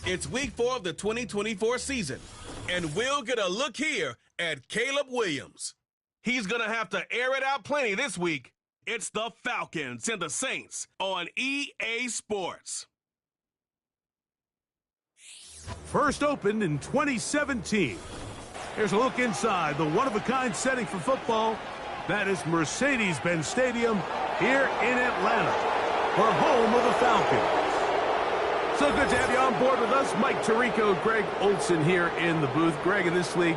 It's week 4 of the 2024 season, and we'll get a look here at Caleb Williams. He's going to have to air it out plenty this week. It's the Falcons and the Saints on EA Sports. First opened in 2017. Here's a look inside the one-of-a-kind setting for football. That is Mercedes-Benz Stadium here in Atlanta. We're home of the Falcons. So good to have you on board with us. Mike Tirico, Greg Olson here in the booth. Greg, in this league,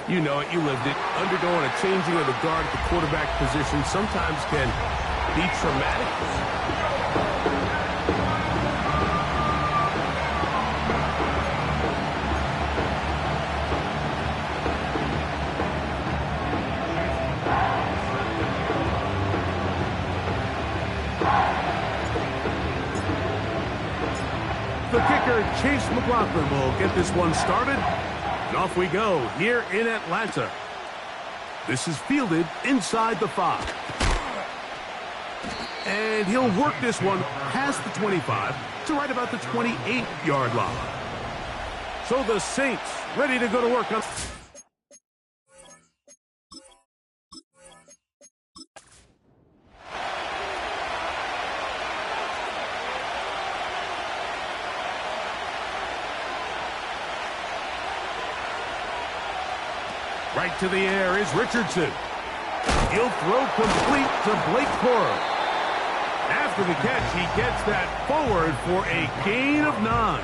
you know it, you lived it. Undergoing a changing of the guard at the quarterback position sometimes can be traumatic. The kicker, Chase McLaughlin, will get this one started. And off we go here in Atlanta. This is fielded inside the 5. And he'll work this one past the 25 to right about the 28-yard line. So the Saints ready to go to work on... Right to the air is Richardson. He'll throw complete to Blake Corum. After the catch, he gets that forward for a gain of 9.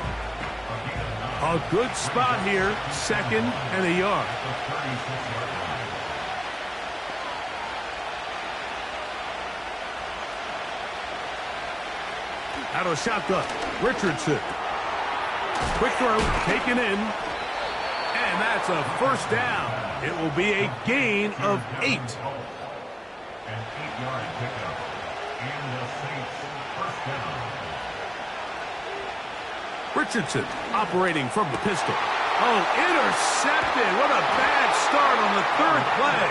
A good spot here, 2nd and a yard. Out of shotgun, Richardson. Quick throw, taken in. And that's a first down. It will be a gain of 8. An 8-yard pickup. And the Saints first down. Richardson operating from the pistol. Oh, intercepted. What a bad start on the 3rd play.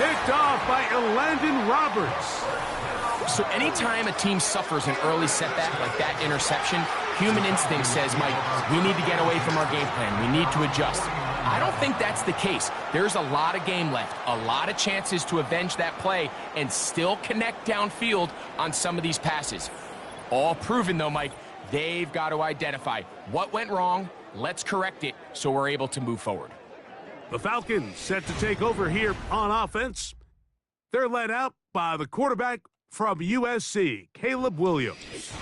Picked off by Elandon Roberts. So anytime a team suffers an early setback like that interception, human instinct says, Mike, we need to get away from our game plan. We need to adjust. I don't think that's the case. There's a lot of game left, a lot of chances to avenge that play and still connect downfield on some of these passes. All proven, though, Mike, they've got to identify what went wrong, let's correct it so we're able to move forward. The Falcons set to take over here on offense. They're led out by the quarterback from USC, Caleb Williams.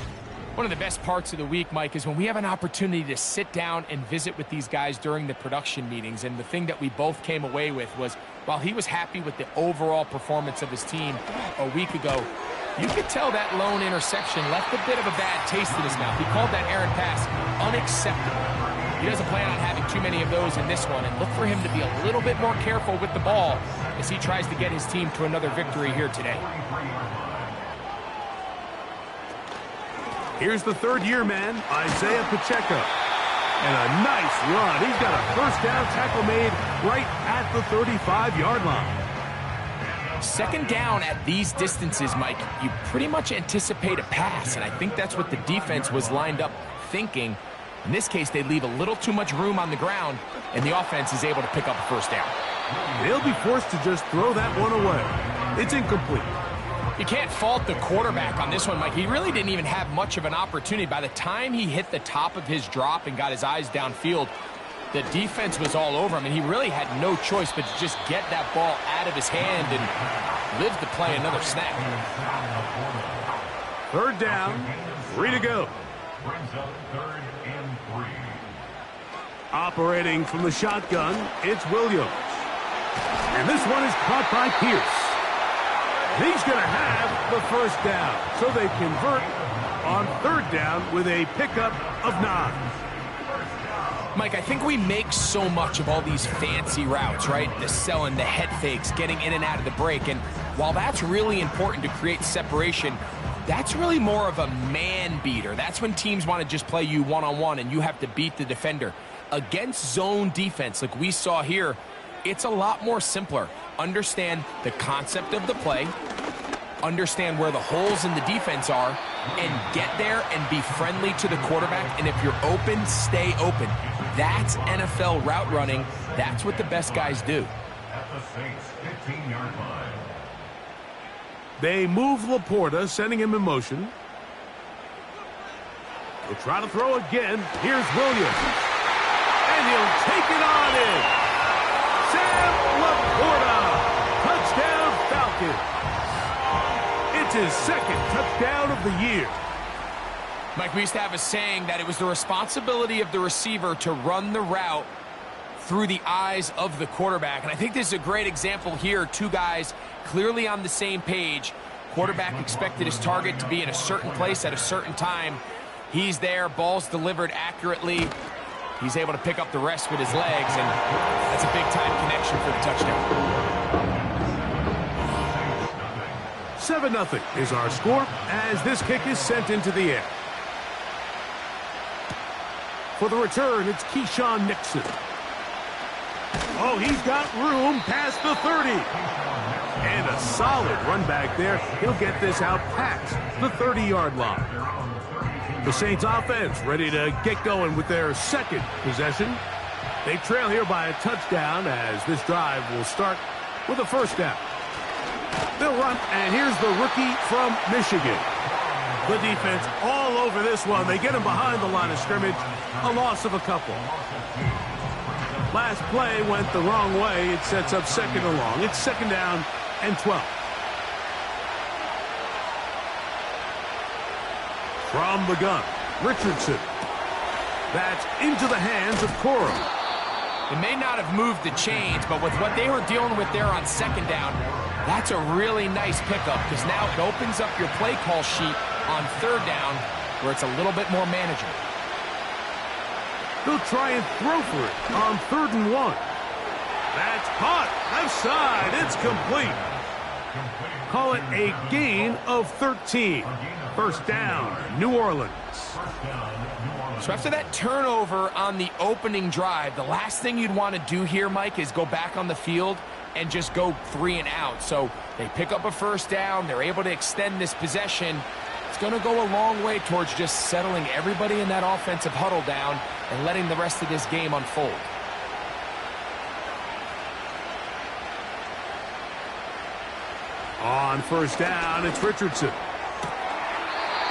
One of the best parts of the week, Mike, is when we have an opportunity to sit down and visit with these guys during the production meetings. And the thing that we both came away with was, while he was happy with the overall performance of his team a week ago, you could tell that lone interception left a bit of a bad taste in his mouth. He called that errant pass unacceptable. He doesn't plan on having too many of those in this one, and look for him to be a little bit more careful with the ball as he tries to get his team to another victory here today. Here's the 3rd-year man, Isaiah Pacheco. And a nice run. He's got a first down tackle made right at the 35-yard line. 2nd down at these distances, Mike, you pretty much anticipate a pass, and I think that's what the defense was lined up thinking. In this case, they leave a little too much room on the ground, and the offense is able to pick up a first down. They'll be forced to just throw that one away. It's incomplete. You can't fault the quarterback on this one, Mike. He really didn't even have much of an opportunity. By the time he hit the top of his drop and got his eyes downfield, the defense was all over him, and he really had no choice but to just get that ball out of his hand and live to play another snap. 3rd down, 3 to go. Brings up 3rd and 3. Operating from the shotgun, it's Williams. And this one is caught by Pierce. He's going to have the first down. So they convert on 3rd down with a pickup of 9. Mike, I think we make so much of all these fancy routes, right? The selling, the head fakes, getting in and out of the break. And while that's really important to create separation, that's really more of a man beater. That's when teams want to just play you one-on-one and you have to beat the defender. Against zone defense like we saw here, it's a lot more simpler. Understand the concept of the play, understand where the holes in the defense are, and get there and be friendly to the quarterback. And if you're open, stay open. That's NFL route running. That's what the best guys do. At the Saints 15-yard line. They move Laporta, sending him in motion. He'll try to throw again. Here's Williams. And he'll take it on in. Sam Laporta. Touchdown Falcons. It's his second touchdown of the year. Mike, we used to have a saying that it was the responsibility of the receiver to run the route through the eyes of the quarterback. And I think this is a great example here. Two guys clearly on the same page. Quarterback expected his target to be in a certain place at a certain time. He's there, ball's delivered accurately. He's able to pick up the rest with his legs, and that's a big-time connection for the touchdown. 7-0 is our score as this kick is sent into the air. For the return, it's Keyshawn Nixon. Oh, he's got room past the 30. And a solid run back there. He'll get this out past the 30-yard line. The Saints offense ready to get going with their second possession. They trail here by a touchdown as this drive will start with a first down. They'll run, and here's the rookie from Michigan. The defense all over this one. They get him behind the line of scrimmage. A loss of a couple. Last play went the wrong way. It sets up second and long. It's second down and 12. From the gun, Richardson. That's into the hands of Cora. It may not have moved the chains, but with what they were dealing with there on second down, that's a really nice pickup because now it opens up your play call sheet on third down where it's a little bit more manageable. They'll try and throw for it on 3rd and 1. That's caught. Left side. It's complete. Call it a gain of 13. First down, New Orleans. So after that turnover on the opening drive, the last thing you'd want to do here, Mike, is go back on the field and just go 3 and out. So they pick up a first down. They're able to extend this possession. It's going to go a long way towards just settling everybody in that offensive huddle down and letting the rest of this game unfold. On first down, it's Richardson.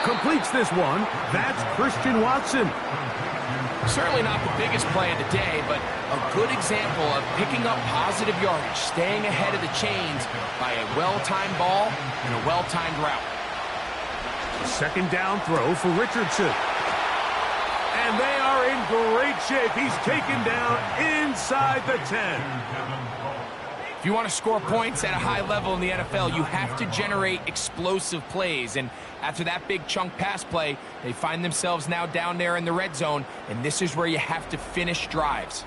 Completes this one. That's Christian Watson. Certainly not the biggest play of the day, but a good example of picking up positive yardage, staying ahead of the chains by a well-timed ball and a well-timed route. Second down throw for Richardson. And they are in great shape. He's taken down inside the 10. If you want to score points at a high level in the NFL, you have to generate explosive plays. And after that big chunk pass play, they find themselves now down there in the red zone, and this is where you have to finish drives.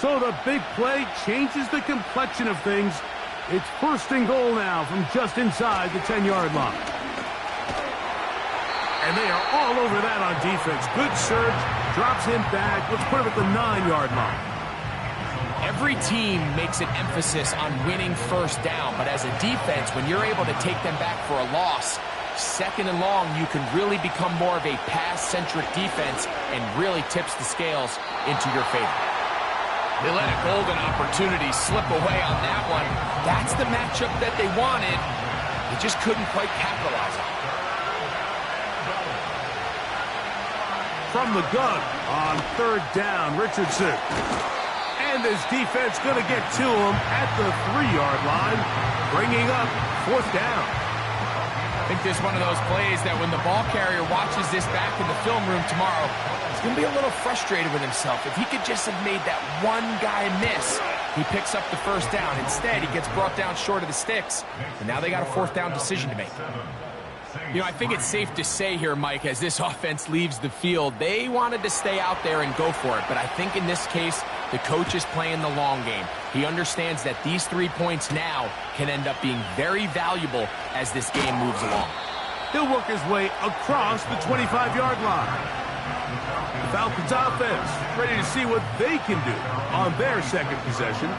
So the big play changes the complexion of things. It's 1st and goal now from just inside the 10-yard line. And they are all over that on defense. Good surge, drops him back. Let's put him at the 9-yard line. Every team makes an emphasis on winning first down, but as a defense, when you're able to take them back for a loss, 2nd and long, you can really become more of a pass-centric defense and really tips the scales into your favor. They let a golden opportunity slip away on that one. That's the matchup that they wanted. They just couldn't quite capitalize on it. From the gun on 3rd down, Richardson. And this defense going to get to him at the 3-yard line, bringing up 4th down. I think this is one of those plays that when the ball carrier watches this back in the film room tomorrow, he's going to be a little frustrated with himself. If he could just have made that one guy miss, he picks up the first down. Instead, he gets brought down short of the sticks, and now they got a 4th down decision to make. You know, I think it's safe to say here, Mike, as this offense leaves the field, they wanted to stay out there and go for it. But I think in this case, the coach is playing the long game. He understands that these 3 points now can end up being very valuable as this game moves along. He'll work his way across the 25-yard line. The Falcons offense ready to see what they can do on their second possession.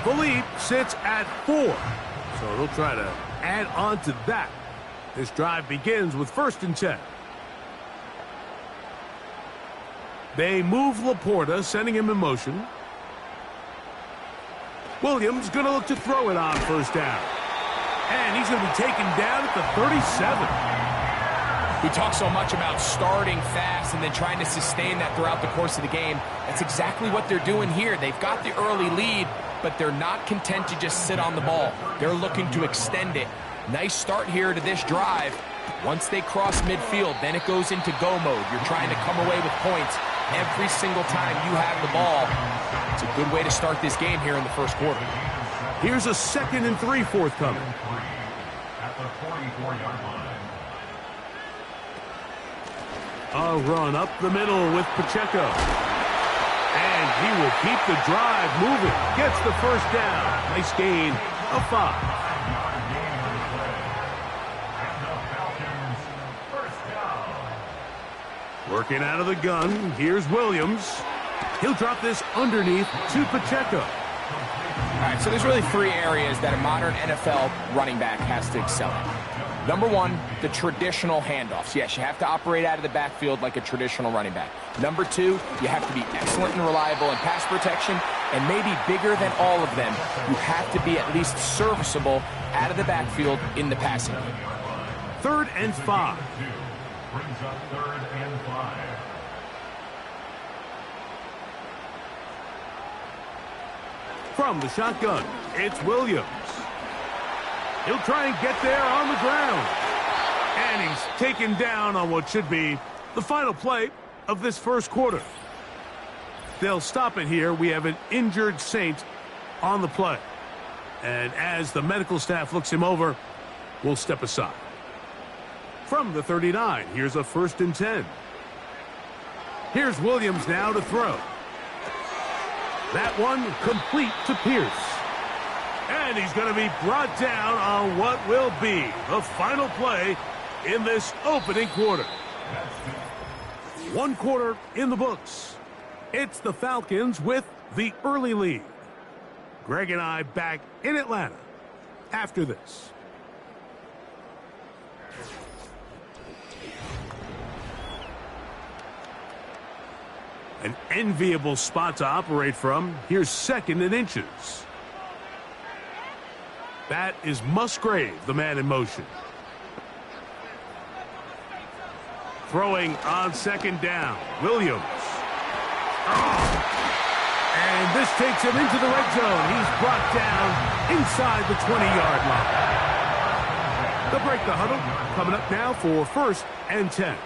The lead sits at 4. So they'll try to add on to that. This drive begins with 1st and 10. They move Laporta, sending him in motion. Williams going to look to throw it on 1st down. And he's going to be taken down at the 37. We talk so much about starting fast and then trying to sustain that throughout the course of the game. That's exactly what they're doing here. They've got the early lead, but they're not content to just sit on the ball. They're looking to extend it. Nice start here to this drive. Once they cross midfield, then it goes into go mode. You're trying to come away with points every single time you have the ball. It's a good way to start this game here in the first quarter. Here's a 2nd and 3 forthcoming. At the 44-yard line. A run up the middle with Pacheco. And he will keep the drive moving. Gets the 1st down. Nice gain of 5. Working out of the gun. Here's Williams. He'll drop this underneath to Pacheco. All right, so there's really 3 areas that a modern NFL running back has to excel in. Number 1, the traditional handoffs. Yes, you have to operate out of the backfield like a traditional running back. Number 2, you have to be excellent and reliable in pass protection, and maybe bigger than all of them, you have to be at least serviceable out of the backfield in the passing game. 3rd and 5. Brings up 3rd and 5. From the shotgun, it's Williams. He'll try and get there on the ground. And he's taken down on what should be the final play of this first quarter. They'll stop it here. We have an injured Saint on the play. And as the medical staff looks him over, we'll step aside. From the 39, here's a 1st and 10. Here's Williams now to throw. That one complete to Pierce. And he's going to be brought down on what will be the final play in this opening quarter. 1 quarter in the books. It's the Falcons with the early lead. Greg and I back in Atlanta after this. An enviable spot to operate from. Here's 2nd and inches. That is Musgrave, the man in motion. Throwing on 2nd down. Williams. And this takes him into the red zone. He's brought down inside the 20-yard line. They'll break the huddle. Coming up now for 1st and 10.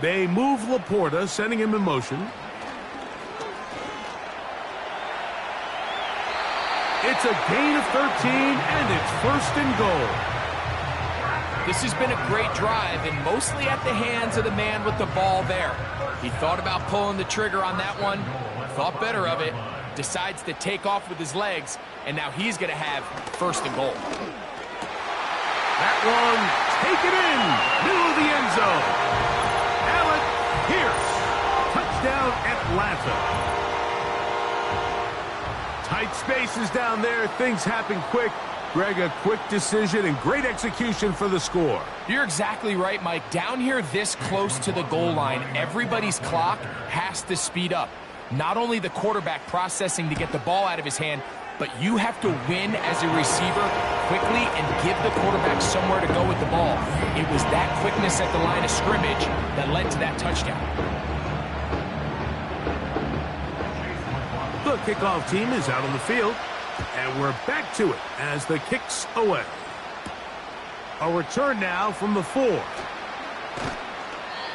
They move Laporta, sending him in motion. It's a gain of 13, and it's 1st and goal. This has been a great drive, and mostly at the hands of the man with the ball there. He thought about pulling the trigger on that one, thought better of it, decides to take off with his legs, and now he's going to have 1st and goal. That one, taken in, middle of the end zone. Pierce, touchdown Atlanta. Tight spaces down there. Things happen quick. Greg, a quick decision and great execution for the score. You're exactly right, Mike. Down here this close to the goal line, everybody's clock has to speed up. Not only the quarterback processing to get the ball out of his hand, but you have to win as a receiver quickly and give the quarterback somewhere to go with the ball. It was that quickness at the line of scrimmage that led to that touchdown. The kickoff team is out on the field, and we're back to it as the kick's away. A return now from the 4.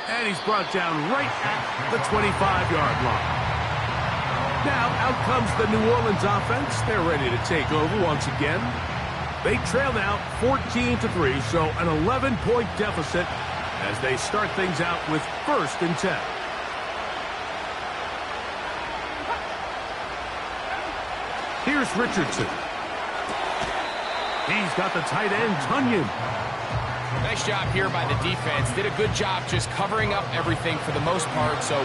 And he's brought down right at the 25-yard line. Now out comes the New Orleans offense. They're ready to take over once again. They trail now 14-3, so an 11-point deficit as they start things out with 1st and 10. Here's Richardson. He's got the tight end, Tunyon. Nice job here by the defense. Did a good job just covering up everything for the most part. So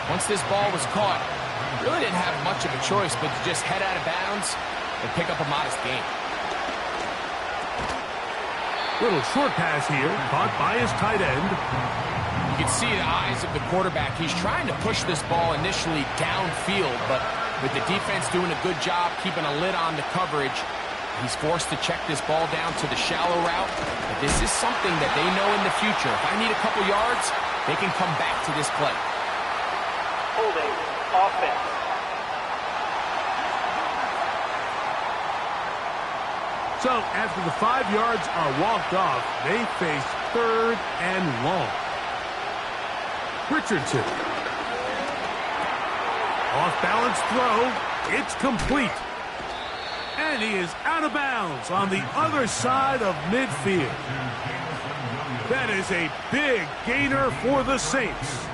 once this ball was caught, really didn't have much of a choice but to just head out of bounds and pick up a modest gain. Little short pass here, caught by his tight end. You can see the eyes of the quarterback. He's trying to push this ball initially downfield, but with the defense doing a good job keeping a lid on the coverage, he's forced to check this ball down to the shallow route. But this is something that they know in the future. If I need a couple yards, they can come back to this play. Holding offense. So after the 5 yards are walked off, they face 3rd and long. Richardson. Off-balance throw. It's complete. And he is out of bounds on the other side of midfield. That is a big gainer for the Saints.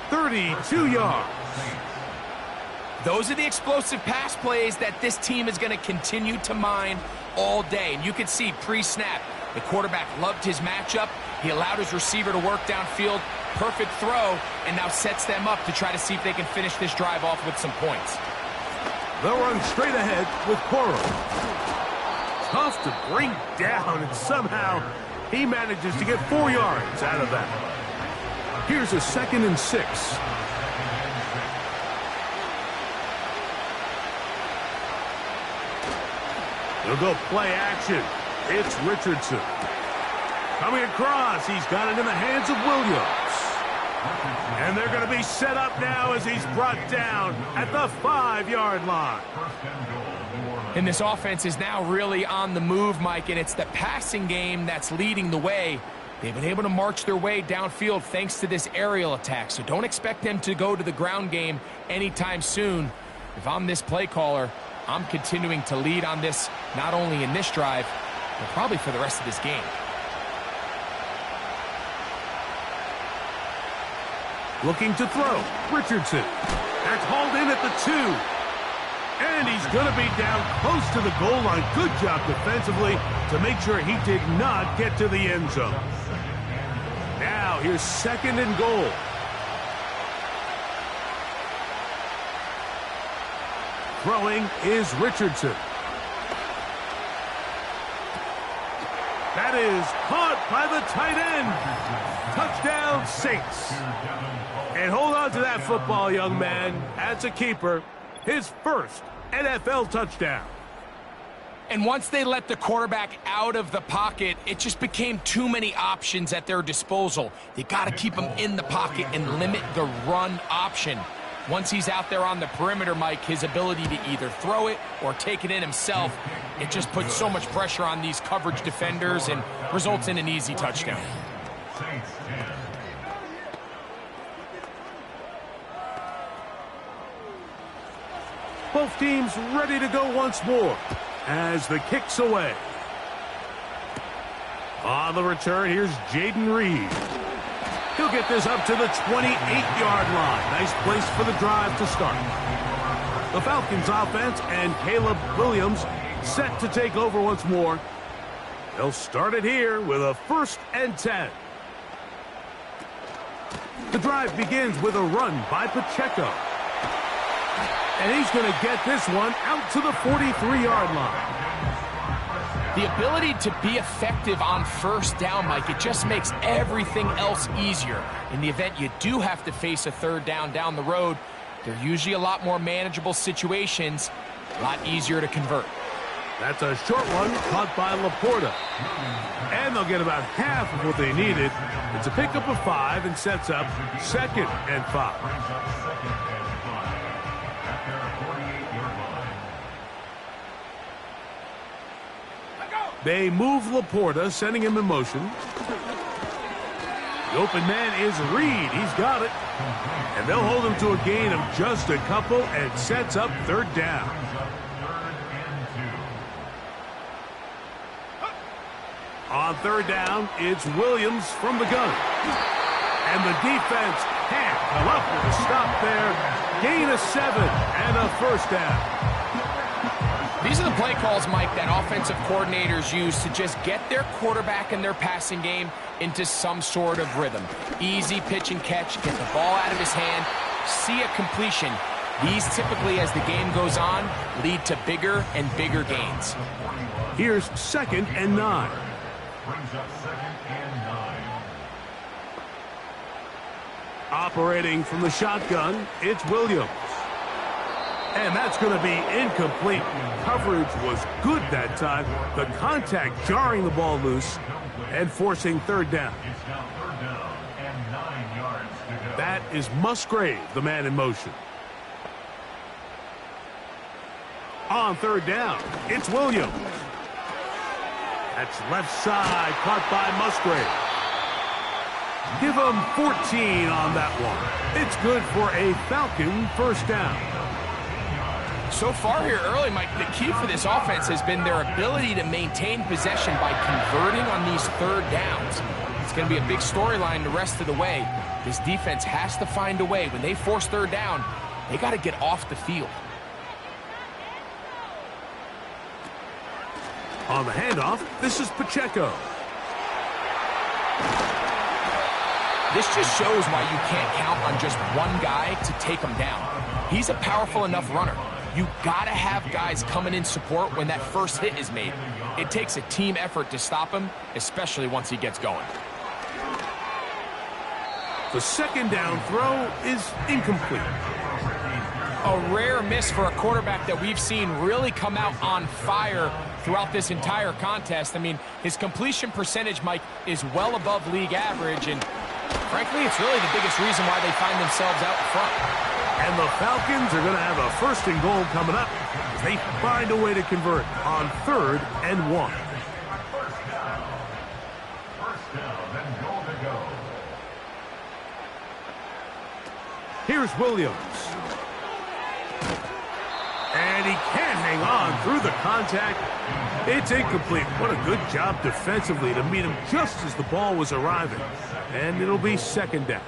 32 yards. Those are the explosive pass plays that this team is going to continue to mine all day. And you can see pre-snap, the quarterback loved his matchup. He allowed his receiver to work downfield. Perfect throw, and now sets them up to try to see if they can finish this drive off with some points. They'll run straight ahead with Poro. Tough to bring down, and somehow he manages to get 4 yards out of that. Here's a 2nd and 6. He'll go play action. It's Richardson. Coming across, he's got it in the hands of Williams. And they're going to be set up now as he's brought down at the 5-yard line. And this offense is now really on the move, Mike, and it's the passing game that's leading the way. They've been able to march their way downfield thanks to this aerial attack, so don't expect them to go to the ground game anytime soon. If I'm this play caller, I'm continuing to lead on this, not only in this drive, but probably for the rest of this game. Looking to throw. Richardson. That's hauled in at the 2. And he's going to be down close to the goal line. Good job defensively to make sure he did not get to the end zone. Now here's 2nd and goal. Throwing is Richardson. That is caught by the tight end. Touchdown, Saints. And hold on to that football, young man. That's a keeper. His first NFL touchdown. And once they let the quarterback out of the pocket, it just became too many options at their disposal. They got to keep him in the pocket and limit the run option. Once he's out there on the perimeter, Mike, his ability to either throw it or take it in himself, it just puts so much pressure on these coverage defenders and results in an easy touchdown. Both teams ready to go once more as the kick's away. On the return, here's Jaden Reed. He'll get this up to the 28-yard line. Nice place for the drive to start. The Falcons offense and Caleb Williams set to take over once more. They'll start it here with a 1st and 10. The drive begins with a run by Pacheco. And he's going to get this one out to the 43-yard line. The ability to be effective on 1st down, Mike, it just makes everything else easier. In the event you do have to face a 3rd down the road, they're usually a lot more manageable situations, a lot easier to convert. That's a short one caught by Laporta. And they'll get about half of what they needed. It's a pickup of 5 and sets up 2nd and 5. They move Laporta, sending him in motion. The open man is Reed. He's got it. And they'll hold him to a gain of just a couple and sets up 3rd down. On 3rd down, it's Williams from the gun. And the defense can't come up with a stop there. Gain of 7 and a 1st down. These are the play calls, Mike, that offensive coordinators use to just get their quarterback and their passing game into some sort of rhythm. Easy pitch and catch, get the ball out of his hand, see a completion, These typically, as the game goes on, lead to bigger and bigger gains. Here's 2nd and 9. Brings up 2nd and 9. Operating from the shotgun, it's Williams. And that's going to be incomplete. Coverage was good that time. The contact jarring the ball loose and forcing 3rd down. It's now 3rd down and 9 yards to go. That is Musgrave, the man in motion. On 3rd down, it's Williams. That's left side, caught by Musgrave. Give him 14 on that one. It's good for a Falcon 1st down. So far here early, Mike, the key for this offense has been their ability to maintain possession by converting on these 3rd downs. It's going to be a big storyline the rest of the way. This defense has to find a way. When they force 3rd down, they got to get off the field. On the handoff, this is Pacheco. This just shows why you can't count on just one guy to take him down. He's a powerful enough runner. You gotta have guys coming in support when that first hit is made. It takes a team effort to stop him, especially once he gets going. The 2nd down throw is incomplete. A rare miss for a quarterback that we've seen really come out on fire throughout this entire contest. I mean, his completion percentage, Mike, is well above league average, and frankly, it's really the biggest reason why they find themselves out in front. And the Falcons are going to have a 1st and goal coming up as they find a way to convert on 3rd and 1. First down and goal to go. Here's Williams. And he can't hang on through the contact. It's incomplete. What a good job defensively to meet him just as the ball was arriving. And it'll be 2nd down.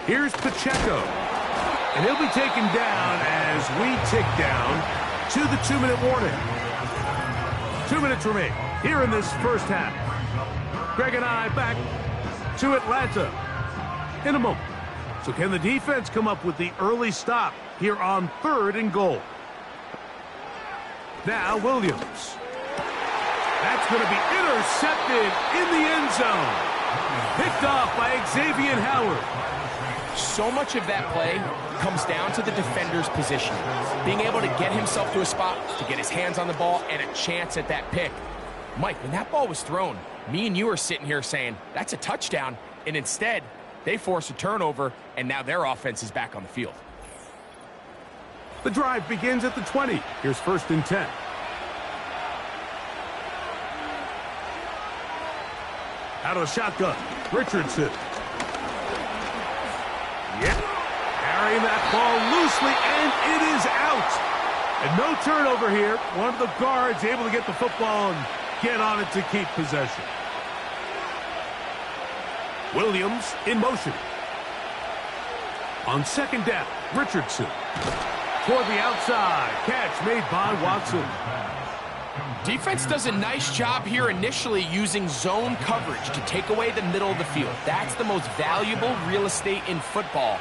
Here's Pacheco. And he'll be taken down as we tick down to the 2-minute warning. 2 minutes remain here in this first half. Greg and I back to Atlanta in a moment. So can the defense come up with the early stop here on 3rd and goal? Now Williams. That's going to be intercepted in the end zone. Picked off by Xavier Howard. So much of that play comes down to the defender's position. Being able to get himself to a spot, to get his hands on the ball, and a chance at that pick. Mike, when that ball was thrown, me and you are sitting here saying, that's a touchdown, and instead, they force a turnover, and now their offense is back on the field. The drive begins at the 20. Here's 1st and 10. Out of the shotgun, Richardson. Yep, carrying that ball loosely, and it is out. And no turnover here. One of the guards able to get the football and get on it to keep possession. Williams in motion. On 2nd down, Richardson. Toward the outside, catch made by Watson. Defense does a nice job here initially using zone coverage to take away the middle of the field. That's the most valuable real estate in football.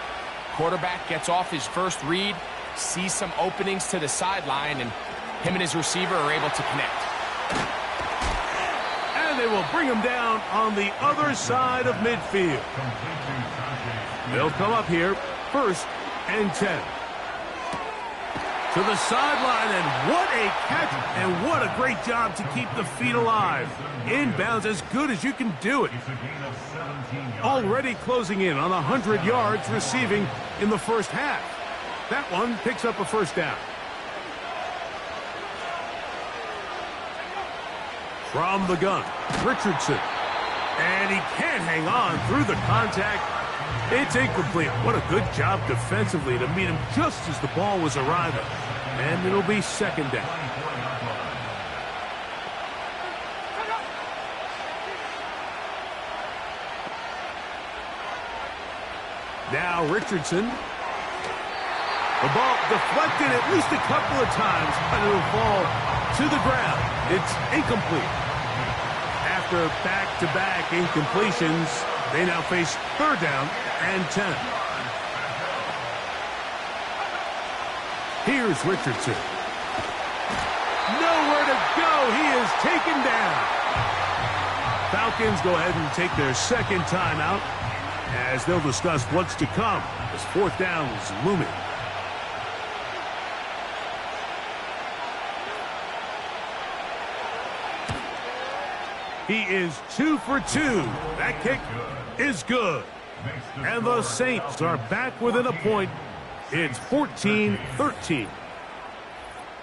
Quarterback gets off his first read, sees some openings to the sideline, and him and his receiver are able to connect. And they will bring him down on the other side of midfield. They'll come up here, 1st and 10. To the sideline, and what a catch, and what a great job to keep the feet alive. Inbounds as good as you can do it. Already closing in on 100 yards receiving in the first half. That one picks up a 1st down. From the gun, Richardson. And he can't hang on through the contact. It's incomplete. What a good job defensively to meet him just as the ball was arriving. And it'll be 2nd down. Now Richardson. The ball deflected at least a couple of times, but it'll fall to the ground. It's incomplete. After back-to-back incompletions, They now face 3rd down and 10. Here's Richardson. Nowhere to go. He is taken down. Falcons go ahead and take their 2nd timeout as they'll discuss what's to come as 4th down is looming. He is 2 for 2. That kick is good. And the Saints are back within a point. It's 14-13.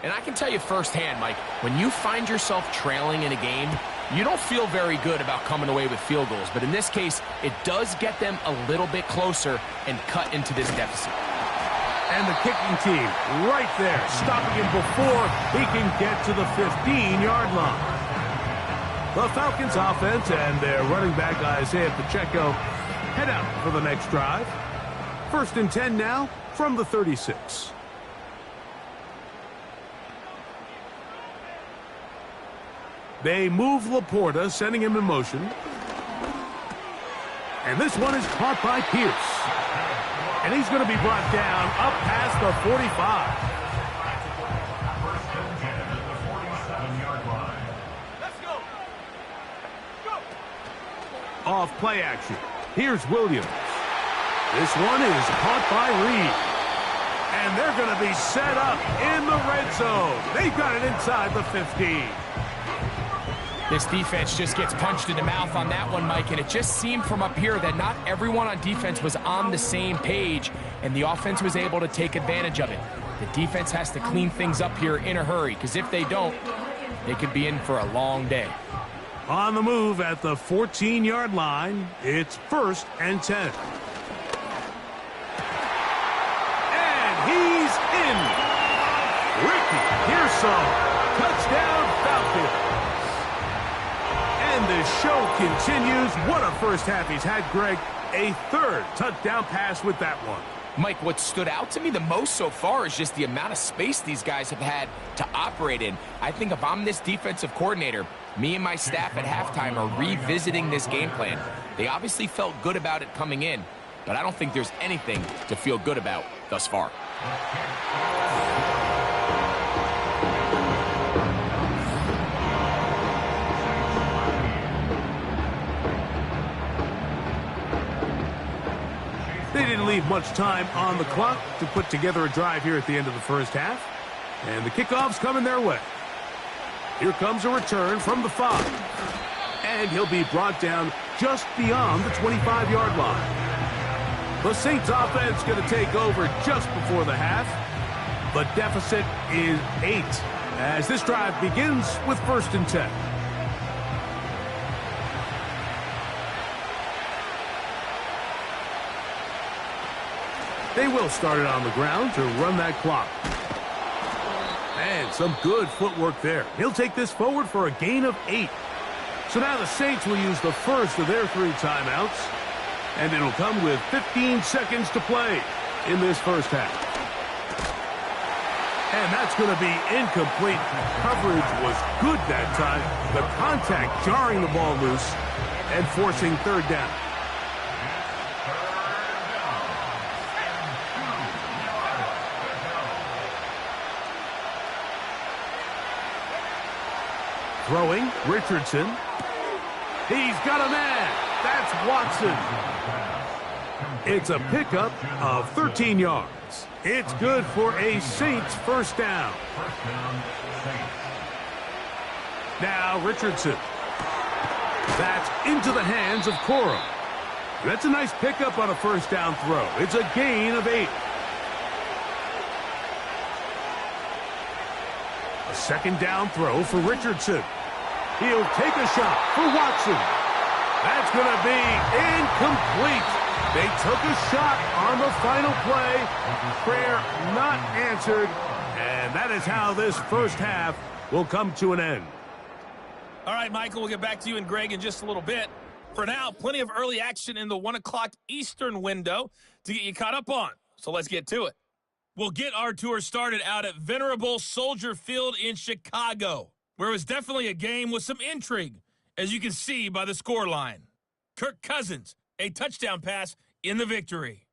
And I can tell you firsthand, Mike, when you find yourself trailing in a game, you don't feel very good about coming away with field goals. But in this case, it does get them a little bit closer and cut into this deficit. And the kicking team right there, stopping him before he can get to the 15-yard line. The Falcons offense and their running back Isaiah Pacheco head out for the next drive. 1st and 10 now from the 36. They move Laporta, sending him in motion. And this one is caught by Pierce. And he's going to be brought down up past the 45. Off play action. Here's Williams. This one is caught by Reed. And they're going to be set up in the red zone. They've got it inside the 15. This defense just gets punched in the mouth on that one, Mike, and it just seemed from up here that not everyone on defense was on the same page, and the offense was able to take advantage of it. The defense has to clean things up here in a hurry, because if they don't, they could be in for a long day. On the move at the 14-yard line, it's 1st and 10. And he's in. Ricky Pearsall, touchdown Falcons. And the show continues. What a first half he's had, Greg. A 3rd touchdown pass with that one. Mike, what stood out to me the most so far is just the amount of space these guys have had to operate in. I think if I'm this defensive coordinator, me and my staff at halftime are revisiting this game plan. They obviously felt good about it coming in, but I don't think there's anything to feel good about thus far. They didn't leave much time on the clock to put together a drive here at the end of the 1st half. And the kickoff's coming their way. Here comes a return from the 5. And he'll be brought down just beyond the 25-yard line. The Saints offense going to take over just before the half. The deficit is 8 as this drive begins with 1st and 10. They will start it on the ground to run that clock. And some good footwork there. He'll take this forward for a gain of 8. So now the Saints will use the first of their 3 timeouts. And it'll come with 15 seconds to play in this 1st half. And that's going to be incomplete. Coverage was good that time. The contact jarring the ball loose and forcing 3rd down. Throwing, Richardson. He's got a man. That's Watson. It's a pickup of 13 yards. It's good for a Saints 1st down. Now Richardson. That's into the hands of Coro. That's a nice pickup on a 1st down throw. It's a gain of 8. A 2nd down throw for Richardson. He'll take a shot for Watson. That's going to be incomplete. They took a shot on the final play. Prayer not answered. And that is how this 1st half will come to an end. All right, Michael, we'll get back to you and Greg in just a little bit. For now, plenty of early action in the 1 o'clock Eastern window to get you caught up on. So let's get to it. We'll get our tour started out at venerable Soldier Field in Chicago, where it was definitely a game with some intrigue, as you can see by the scoreline. Kirk Cousins, a touchdown pass in the victory.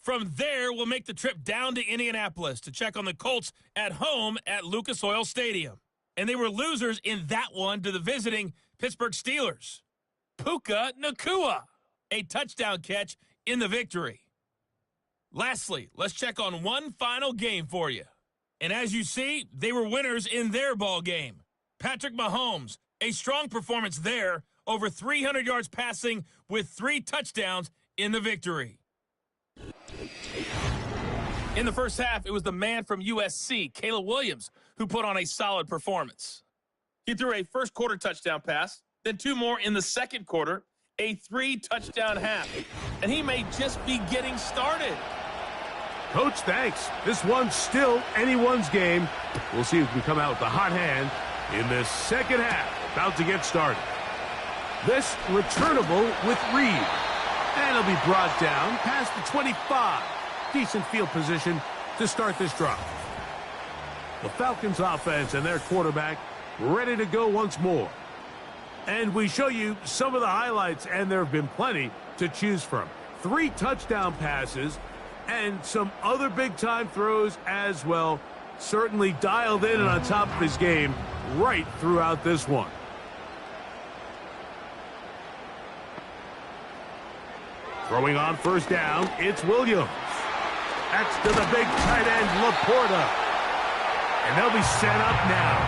From there, we'll make the trip down to Indianapolis to check on the Colts at home at Lucas Oil Stadium. And they were losers in that one to the visiting Pittsburgh Steelers. Puka Nacua, a touchdown catch in the victory. Lastly, let's check on one final game for you. And as you see, they were winners in their ball game. Patrick Mahomes, a strong performance there, over 300 yards passing with 3 touchdowns in the victory. In the first half, it was the man from USC, Caleb Williams, who put on a solid performance. He threw a first-quarter touchdown pass, then 2 more in the second quarter, a 3-touchdown half. And he may just be getting started. Coach, thanks. This one's still anyone's game. We'll see who can come out with the hot hand in this second half. About to get started. This returnable with Reed. And it'll be brought down past the 25. Decent field position to start this drive. The Falcons offense and their quarterback ready to go once more. And we show you some of the highlights, and there have been plenty to choose from. 3 touchdown passes and some other big-time throws as well. Certainly dialed in and on top of his game right throughout this one. Throwing on first down, it's Williams. That's to the big tight end, Laporta. And they'll be set up now.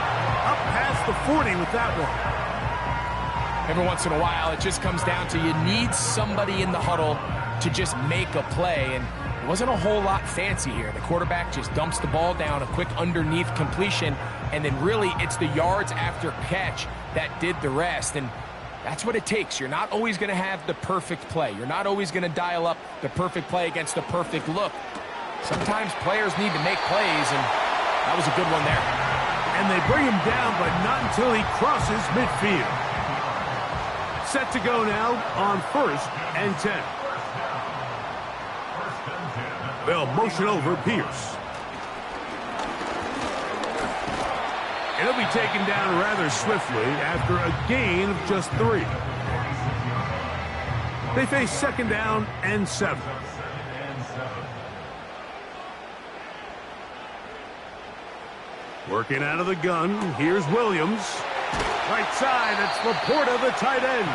Up past the 40 with that one. Every once in a while, it just comes down to you need somebody in the huddle to just make a play. And it wasn't a whole lot fancy here. The quarterback just dumps the ball down, a quick underneath completion, and then really it's the yards after catch that did the rest. And that's what it takes. You're not always going to have the perfect play. You're not always going to dial up the perfect play against the perfect look. Sometimes players need to make plays, and that was a good one there. And they bring him down, but not until he crosses midfield. Set to go now on 1st and 10. They'll motion over Pierce. And he'll be taken down rather swiftly after a gain of just 3. They face 2nd down and 7. Working out of the gun, here's Williams. Right side, it's Laporta, the tight end.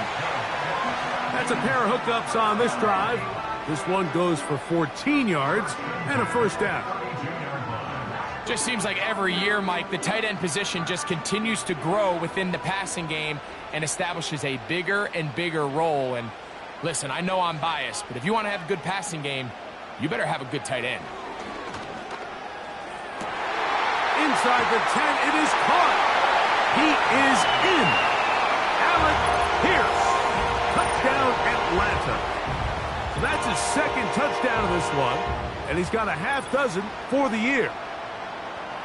That's a pair of hookups on this drive. This one goes for 14 yards and a first down. Just seems like every year, Mike, the tight end position just continues to grow within the passing game and establishes a bigger and bigger role. And listen, I know I'm biased, but if you want to have a good passing game, you better have a good tight end. Inside the 10, it is caught. He is in. Alec Pierce. Touchdown, Atlanta. So that's his 2nd touchdown of this one, and he's got a half dozen for the year.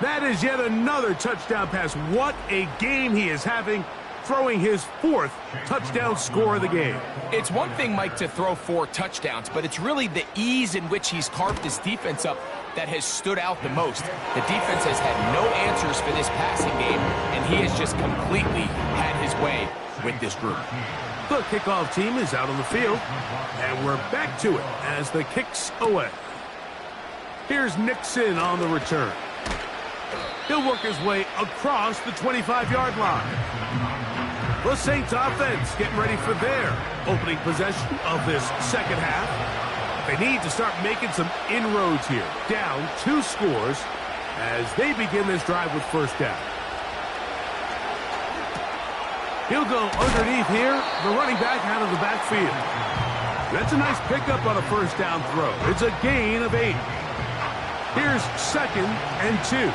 That is yet another touchdown pass. What a game he is having, throwing his 4th touchdown score of the game. It's one thing, Mike, to throw 4 touchdowns, but it's really the ease in which he's carved his defense up that has stood out the most. The defense has had no answers for this passing game, and he has just completely had his way with this group. The kickoff team is out on the field, and we're back to it as the kick's away. Here's Nixon on the return. He'll work his way across the 25-yard line. The Saints offense getting ready for their opening possession of this second half. They need to start making some inroads here. Down 2 scores as they begin this drive with first down. He'll go underneath here. The running back out of the backfield. That's a nice pickup on a first down throw. It's a gain of 8. Here's 2nd and 2.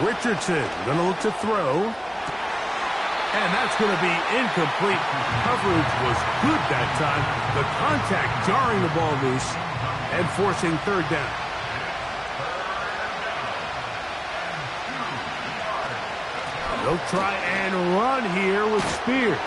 Richardson going to look to throw. And that's going to be incomplete. Coverage was good that time. The contact jarring the ball loose and forcing 3rd down. They'll try and run here with Spears.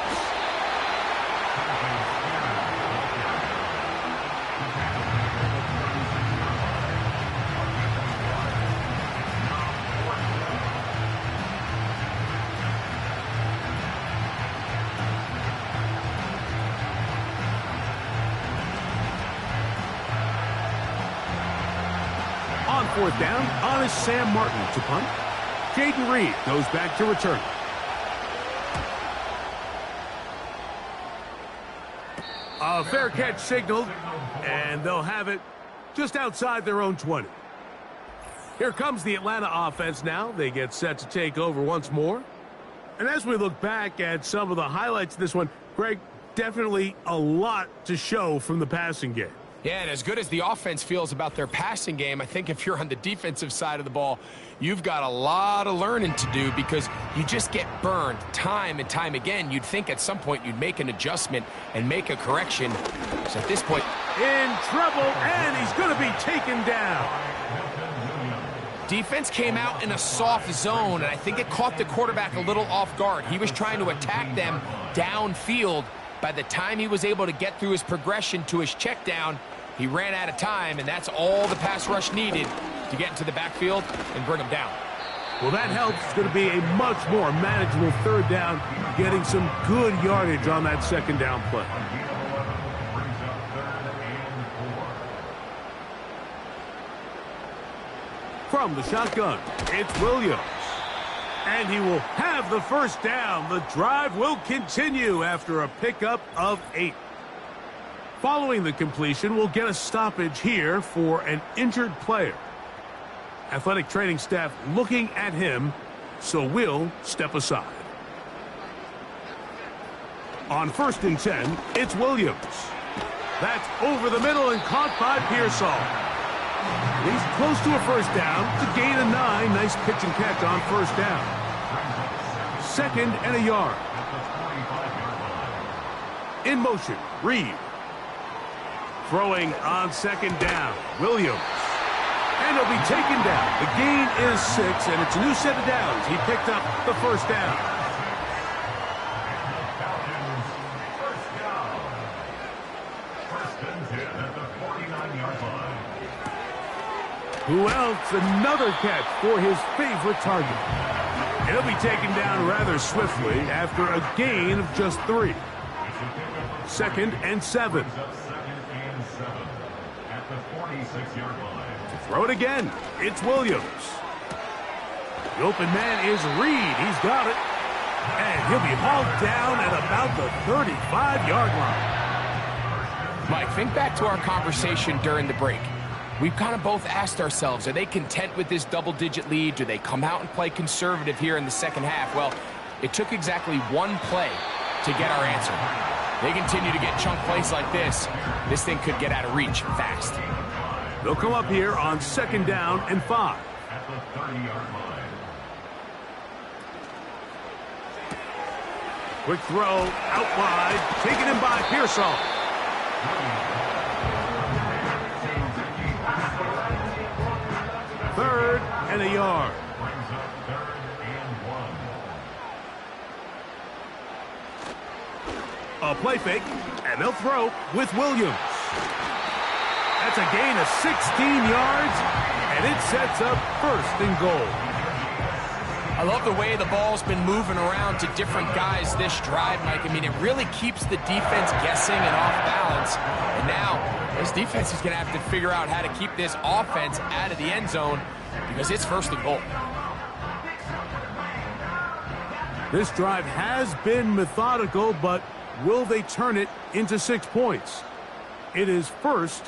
fourth down on is Sam Martin to punt. Jaden Reed goes back to return. A fair catch signaled, and they'll have it just outside their own 20. Here comes the Atlanta offense now. They get set to take over once more. And as we look back at some of the highlights of this one, Greg, definitely a lot to show from the passing game. Yeah, and as good as the offense feels about their passing game, I think if you're on the defensive side of the ball, you've got a lot of learning to do because you just get burned time and time again. You'd think at some point you'd make an adjustment and make a correction. So at this point, in trouble, and he's going to be taken down. Defense came out in a soft zone, and I think it caught the quarterback a little off guard. He was trying to attack them downfield. By the time he was able to get through his progression to his check down, he ran out of time, and that's all the pass rush needed to get into the backfield and bring him down. Well, that helps. It's going to be a much more manageable third down, getting some good yardage on that second down play. From the shotgun, it's Williams. And he will have the first down. The drive will continue after a pickup of 8. Following the completion, we'll get a stoppage here for an injured player. Athletic training staff looking at him, so we'll step aside. On 1st and 10, it's Williams. That's over the middle and caught by Pearsall. He's close to a first down to gain a 9. Nice pitch and catch on first down. 2nd and a yard. In motion, Reed. Throwing on 2nd down, Williams. And he'll be taken down. The gain is 6, and it's a new set of downs. He picked up the first down. Who else? Another catch for his favorite target. He'll be taken down rather swiftly after a gain of just 3. 2nd and 7. To throw it again, it's Williams. The open man is Reed. He's got it. And he'll be hauled down at about the 35-yard line. Mike, think back to our conversation during the break. We've kind of both asked ourselves, are they content with this double-digit lead? Do they come out and play conservative here in the second half? Well, it took exactly one play to get our answer. They continue to get chunk plays like this. This thing could get out of reach fast. They'll come up here on 2nd down and 5. At the 30-yard line. Quick throw out wide, taken in by Pearsall. 3rd and a yard. Brings up 3rd and 1. A play fake, and they'll throw with Williams. That's a gain of 16 yards, and it sets up 1st and goal. I love the way the ball's been moving around to different guys this drive, Mike. I mean, it really keeps the defense guessing and off balance. And now, this defense is going to have to figure out how to keep this offense out of the end zone because it's 1st and goal. This drive has been methodical, but will they turn it into 6 points? It is 1st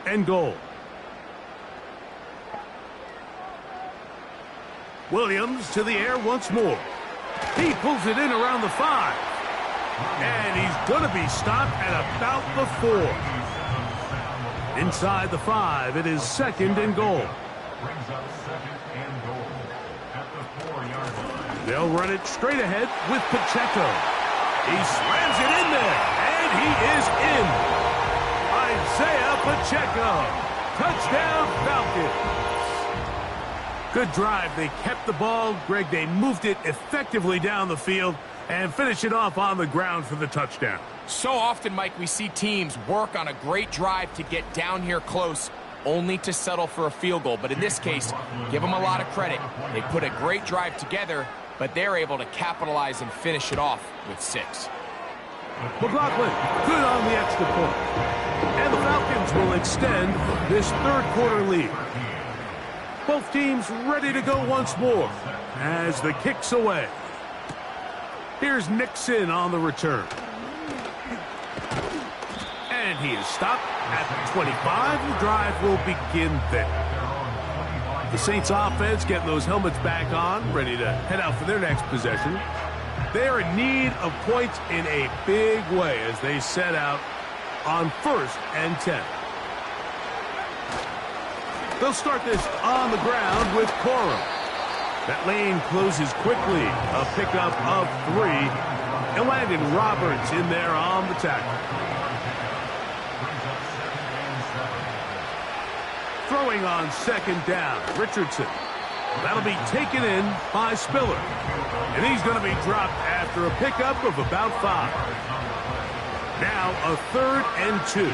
and goal. Williams to the air once more. He pulls it in around the 5. And he's going to be stopped at about the 4. Inside the 5, it is 2nd and goal. Brings up 2nd and goal at the 4-yard line. They'll run it straight ahead with Pacheco. He slams it in there, and he is in. Isaiah Pacheco. Touchdown, Falcons. Good drive. They kept the ball. Greg, they moved it effectively down the field and finish it off on the ground for the touchdown. So often, Mike, we see teams work on a great drive to get down here close, only to settle for a field goal. But in this case, give them a lot of credit. They put a great drive together, but they're able to capitalize and finish it off with 6. McLaughlin, good on the extra point. And the Falcons will extend this 3rd quarter lead. Both teams ready to go once more as the kick's away. Here's Nixon on the return. And he is stopped at the 25. The drive will begin there. The Saints offense getting those helmets back on, ready to head out for their next possession. They are in need of points in a big way as they set out on 1st and 10. They'll start this on the ground with Corum. That lane closes quickly. A pickup of 3. And Landon Roberts in there on the tackle. Throwing on 2nd down, Richardson. That'll be taken in by Spiller. And he's going to be dropped after a pickup of about 5. Now a 3rd and 2.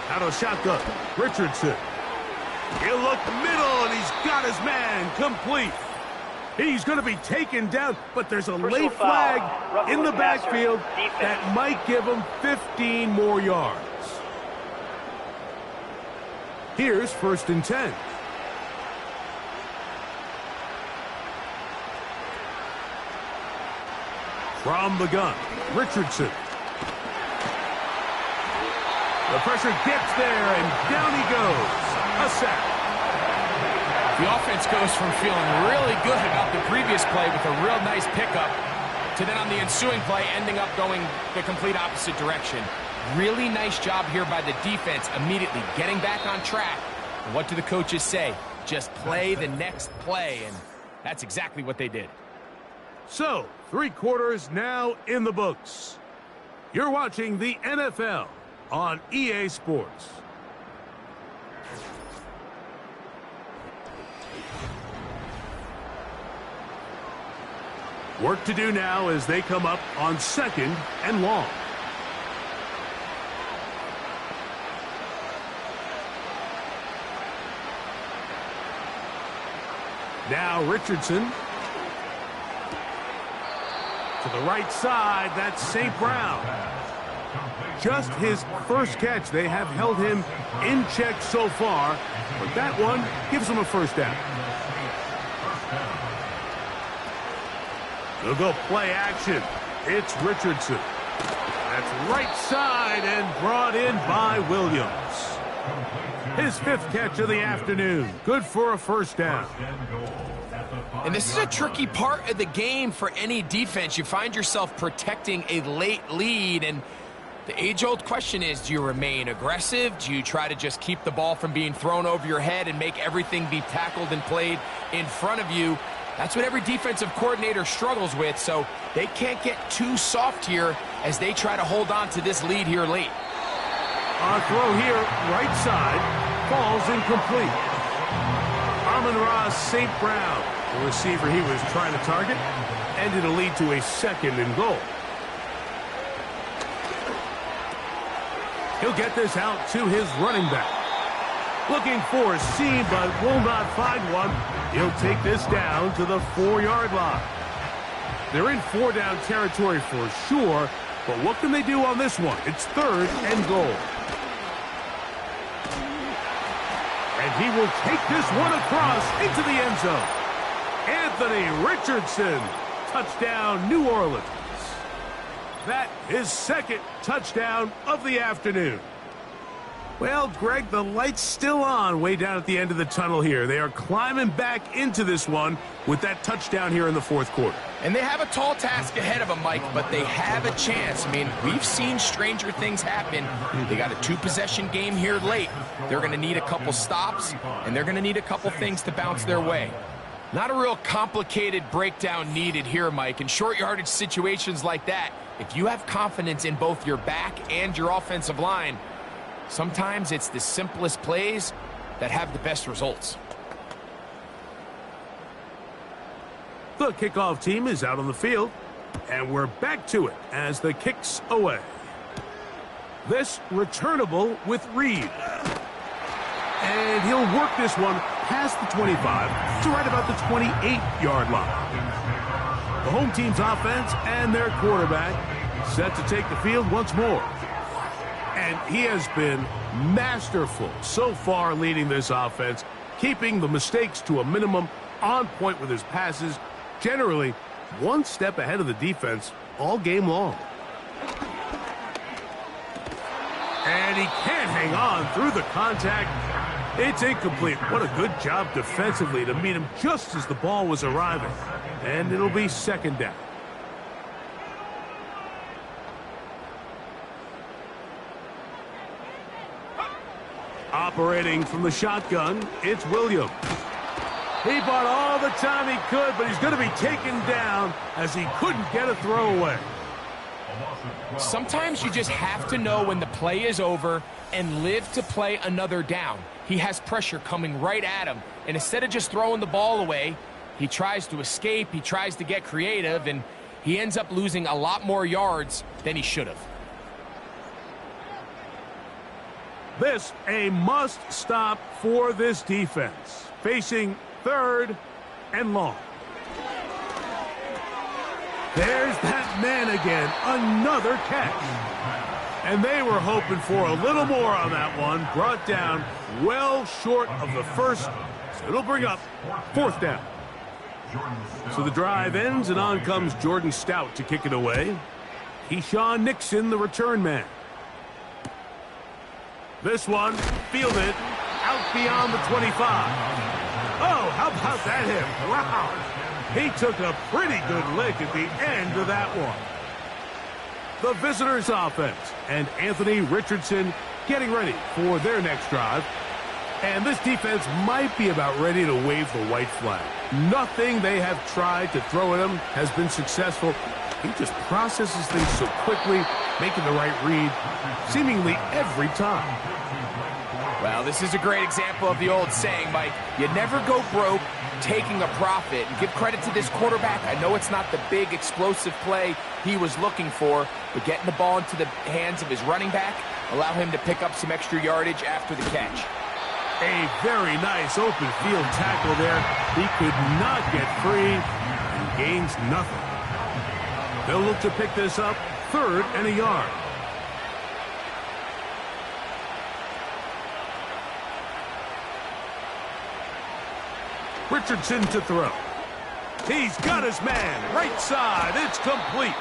Out of shotgun, Richardson. He'll look middle, and he's got his man complete. He's going to be taken down, but there's a late flag in the backfield that might give him 15 more yards. Here's 1st and 10. From the gun, Richardson. The pressure gets there, and down he goes. A sack. The offense goes from feeling really good about the previous play with a real nice pickup to then on the ensuing play ending up going the complete opposite direction. Really nice job here by the defense immediately getting back on track. And what do the coaches say? Just play the next play, and that's exactly what they did. So, 3 quarters now in the books. You're watching the NFL on EA Sports. Work to do now as they come up on 2nd and long. Now Richardson. To the right side, that's St. Brown. Just his first catch. They have held him in check so far, but that one gives him a 1st down. They'll go play action. It's Richardson. That's right side and brought in by Williams. His 5th catch of the afternoon. Good for a 1st down. And this is a tricky part of the game for any defense. You find yourself protecting a late lead, and the age-old question is, do you remain aggressive? Do you try to just keep the ball from being thrown over your head and make everything be tackled and played in front of you? That's what every defensive coordinator struggles with, so they can't get too soft here as they try to hold on to this lead here late. On a throw here, right side, falls incomplete. Amon-Ra St. Brown, the receiver he was trying to target, ended a lead to a 2nd and goal. He'll get this out to his running back. Looking for a seam, but will not find one. He'll take this down to the 4-yard line. They're in 4-down territory for sure, but what can they do on this one? It's 3rd and goal. And he will take this one across into the end zone. Anthony Richardson, touchdown New Orleans. That is 2nd touchdown of the afternoon. Well, Greg, the light's still on way down at the end of the tunnel here. They are climbing back into this one with that touchdown here in the 4th quarter. And they have a tall task ahead of them, Mike, but they have a chance. I mean, we've seen stranger things happen. They got a 2-possession game here late. They're going to need a couple stops, and they're going to need a couple things to bounce their way. Not a real complicated breakdown needed here, Mike. In short yardage situations like that, if you have confidence in both your back and your offensive line, sometimes it's the simplest plays that have the best results. The kickoff team is out on the field, and we're back to it as the kick's away. This returnable with Reed. And he'll work this one past the 25 to right about the 28-yard line. The home team's offense and their quarterback set to take the field once more. And he has been masterful so far leading this offense, keeping the mistakes to a minimum, on point with his passes, generally one step ahead of the defense all game long. And he can't hang on through the contact. It's incomplete. What a good job defensively to meet him just as the ball was arriving. And it'll be second down. Operating from the shotgun, it's Williams. He bought all the time he could, but he's going to be taken down as he couldn't get a throwaway. Sometimes you just have to know when the play is over and live to play another down. He has pressure coming right at him, and instead of just throwing the ball away, he tries to escape, he tries to get creative, and he ends up losing a lot more yards than he should have. This a must-stop for this defense, facing third and long. There's that man again, another catch. And they were hoping for a little more on that one, brought down well short of the first, so it'll bring up fourth down. So the drive ends, and on comes Jordan Stout to kick it away. Keyshawn Nixon, the return man. This one, fielded, out beyond the 25. Oh, how about that hit? Wow. He took a pretty good lick at the end of that one. The visitors' offense, and Anthony Richardson getting ready for their next drive. And this defense might be about ready to wave the white flag. Nothing they have tried to throw at him has been successful. He just processes things so quickly, making the right read seemingly every time. Well, this is a great example of the old saying, Mike, you never go broke taking a profit. And give credit to this quarterback. I know it's not the big explosive play he was looking for, but getting the ball into the hands of his running back allow him to pick up some extra yardage after the catch. A very nice open field tackle there. He could not get free and gains nothing. They'll look to pick this up third and a yard. Richardson to throw. He's got his man. Right side. It's complete.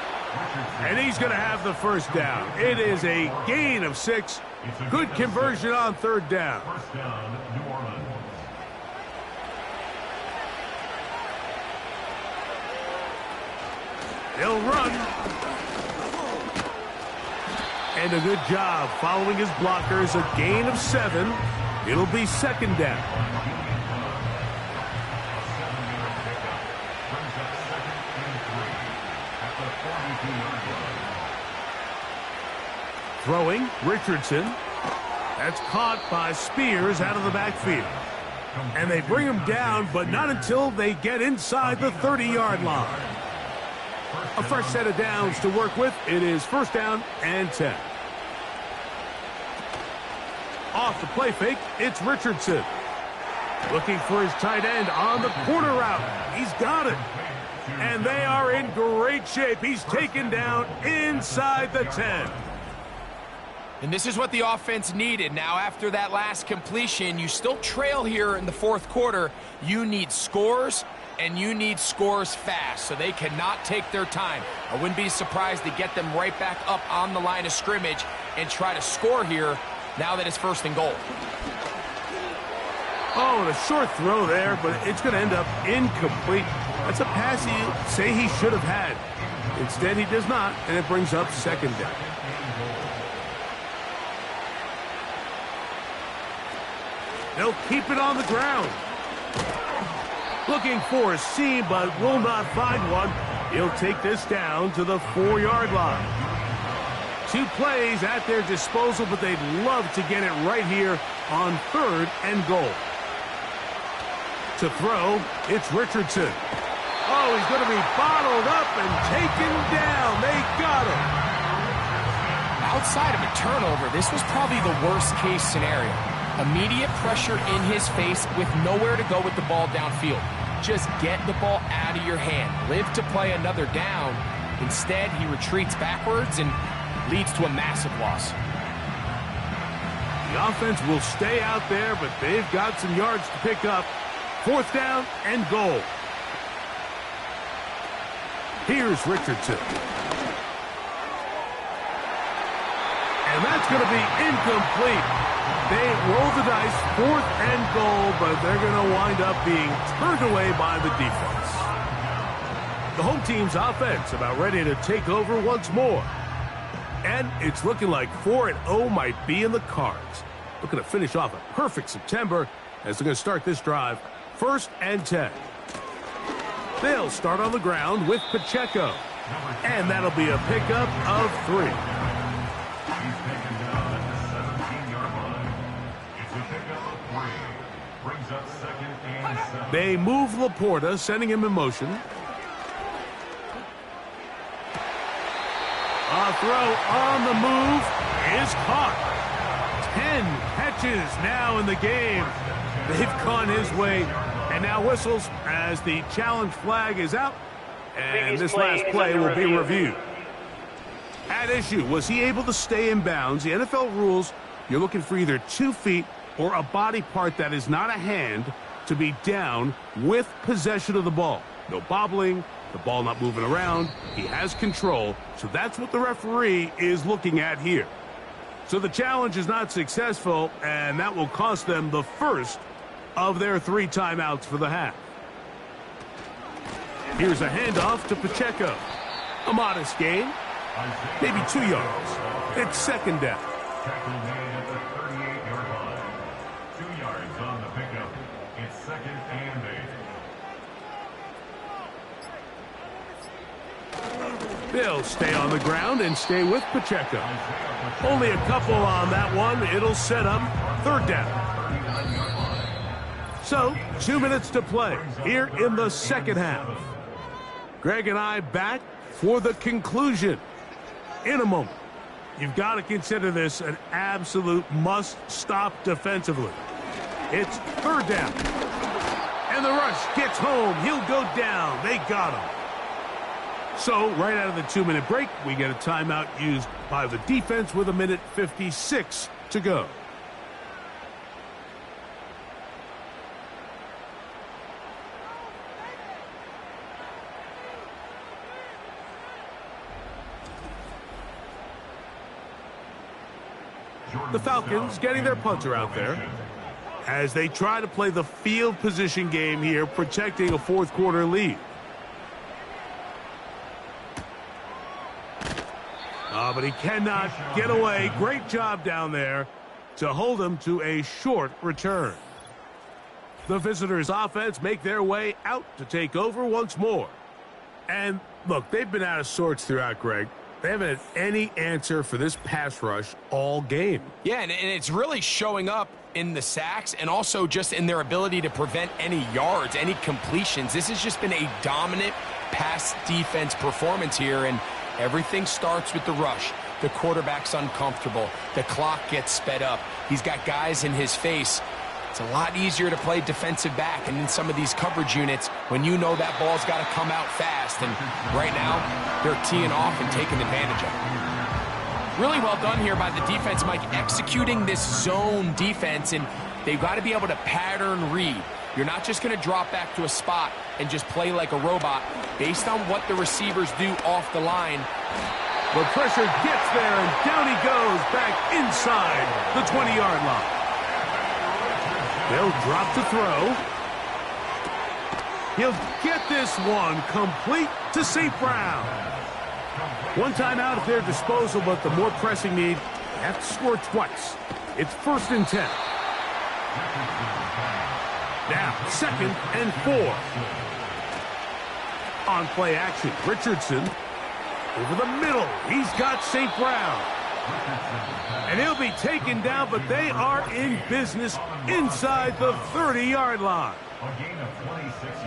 And he's going to have the first down. It is a gain of 6. Good conversion on third down. First down, New Orleans. He'll run. And a good job following his blockers. A gain of 7. It'll be second down. Throwing, Richardson. That's caught by Spears out of the backfield. And they bring him down, but not until they get inside the 30-yard line. A fresh set of downs to work with. It is first down and 10. Off the play fake, it's Richardson. Looking for his tight end on the corner route. He's got it. And they are in great shape. He's taken down inside the 10. And this is what the offense needed. Now, after that last completion, you still trail here in the fourth quarter. You need scores, and you need scores fast, so they cannot take their time. I wouldn't be surprised to get them right back up on the line of scrimmage and try to score here now that it's first and goal. Oh, and a short throw there, but it's going to end up incomplete. That's a pass you say he should have had. Instead, he does not, and it brings up second down. They'll keep it on the ground. Looking for a seam, but will not find one. He'll take this down to the 4-yard line. 2 plays at their disposal, but they'd love to get it right here on third and goal. To throw, it's Richardson. Oh, he's going to be bottled up and taken down. They got him. Outside of a turnover, this was probably the worst-case scenario. Immediate pressure in his face with nowhere to go with the ball downfield. just get the ball out of your hand. Live to play another down. Instead, he retreats backwards and leads to a massive loss. The offense will stay out there, but they've got some yards to pick up. 4th down and goal. Here's Richardson. And that's going to be incomplete. They roll the dice, 4th and goal, but they're going to wind up being turned away by the defense. The home team's offense about ready to take over once more. And it's looking like 4-0 might be in the cards. Looking to finish off a perfect September as they're going to start this drive. 1st and 10. They'll start on the ground with Pacheco. And that'll be a pickup of 3. He's taken down at the 17-yard line. It's a pickup of 3. Brings up 2nd and 7. They move Laporta, sending him in motion. A throw on the move is caught. 10 catches now in the game. They've gone his way, and now whistles as the challenge flag is out, and this last play will be reviewed. At issue, was he able to stay in bounds? The NFL rules, you're looking for either 2 feet or a body part that is not a hand to be down with possession of the ball. No bobbling, the ball not moving around. He has control, so that's what the referee is looking at here. So the challenge is not successful, and that will cost them the first of their 3 timeouts for the half. Here's a handoff to Pacheco. A modest gain, maybe 2 yards. It's 2nd down. Tackle made at the 38-yard line. 2 yards on the pickup. It's 2nd and 8. They'll stay on the ground and stay with Pacheco. Only a couple on that one. It'll set up 3rd down. So, 2 minutes to play here in the 2nd half. Greg and I back for the conclusion in a moment. You've got to consider this an absolute must-stop defensively. It's 3rd down. And the rush gets home. He'll go down. They got him. So, right out of the 2-minute break, we get a timeout used by the defense with 1:56 to go. The Falcons getting their punter out there as they try to play the field position game here, protecting a 4th quarter lead. But he cannot get away. Great job down there to hold him to a short return. The visitors' offense make their way out to take over once more. And look, they've been out of sorts throughout, Greg. They haven't had any answer for this pass rush all game. Yeah, and it's really showing up in the sacks and also just in their ability to prevent any yards, any completions. This has just been a dominant pass defense performance here, and everything starts with the rush. The quarterback's uncomfortable. The clock gets sped up. He's got guys in his face. It's a lot easier to play defensive back, and in some of these coverage units, when you know that ball's got to come out fast, and right now, they're teeing off and taking advantage of it. Really well done here by the defense, Mike, executing this zone defense, and they've got to be able to pattern read. You're not just going to drop back to a spot and just play like a robot. Based on what the receivers do off the line, the pressure gets there, and down he goes back inside the 20-yard line. They'll drop to throw. He'll get this one complete to St. Brown. One timeout at their disposal, but the more pressing need, they have to score twice. It's 1st and 10. Now, 2nd and 4. On play action, Richardson over the middle. He's got St. Brown. And he'll be taken down, but they are in business inside the 30-yard line.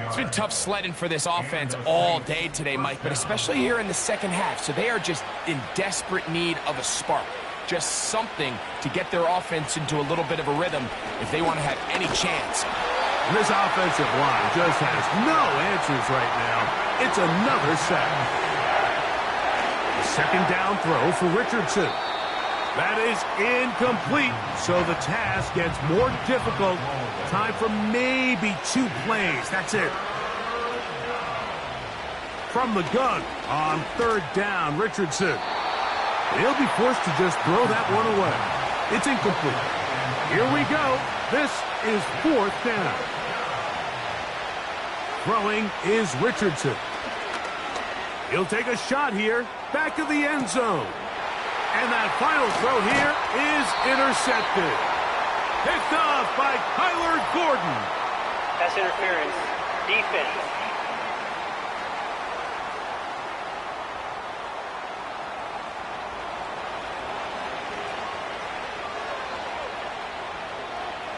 It's been tough sledding for this offense all day today, Mike, but especially here in the 2nd half. So they are just in desperate need of a spark. Just something to get their offense into a little bit of a rhythm if they want to have any chance. And this offensive line just has no answers right now. It's another sack. Second down throw for Richardson. That is incomplete, so the task gets more difficult. Time for maybe 2 plays. That's it. From the gun on third down, Richardson. He'll be forced to just throw that one away. It's incomplete. Here we go. This is fourth down. Throwing is Richardson. He'll take a shot here. Back to the end zone. And that final throw here is intercepted. Picked off by Kyler Gordon. Pass interference. Defense.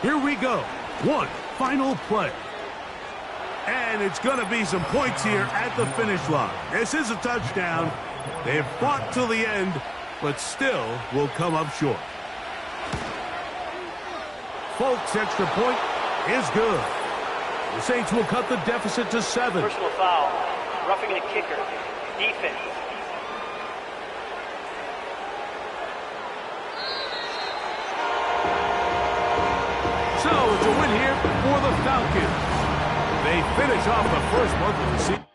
Here we go. One final play. And it's going to be some points here at the finish line. This is a touchdown. They have fought till the end, but still will come up short. Folks' extra point is good. The Saints will cut the deficit to 7. Personal foul. Roughing the kicker. Defense. So it's a win here for the Falcons. They finish off the first month of the season.